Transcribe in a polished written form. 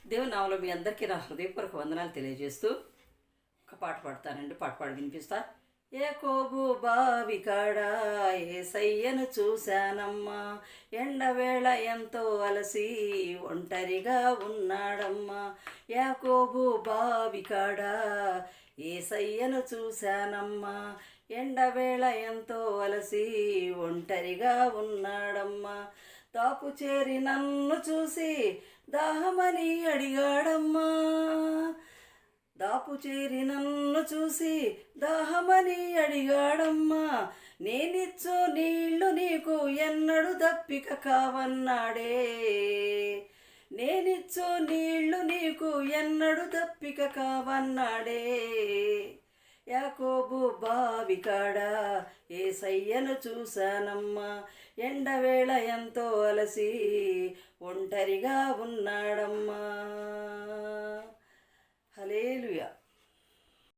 దేవుని నామములో మీ అందరికీ నా హృదయపూర్వక వందనాలు తెలియజేస్తూ ఒక పాట పాడతానండి. పాట పాడి వినిపిస్తా. యాకోబు బావి కాడ యేసయ్యను చూశానమ్మా, ఎండవేళ ఎంతో అలసి ఒంటరిగా ఉన్నాడమ్మా. యాకోబు బావి కాడ యేసయ్యను చూశానమ్మా, ఎండవేళ ఎంతో అలసి ఒంటరిగా ఉన్నాడమ్మా. తాపు చేరి నన్ను చూసి దాహమని అడిగాడమ్మా, దాపు చేరి నన్ను చూసి దాహమని అడిగాడమ్మా. నేనిచ్చో నీళ్లు నీకు ఎన్నడు దప్పిక కావన్నాడే, నేనిచ్చో నీళ్లు నీకు ఎన్నడు దప్పిక కావన్నాడే. యాకోబు బావి కాడ యేసయ్యను చూశానమ్మా, ఎండవేళ ఎంతో అలసి ఒంటరిగా ఉన్నాడమ్మా. హల్లెలూయా.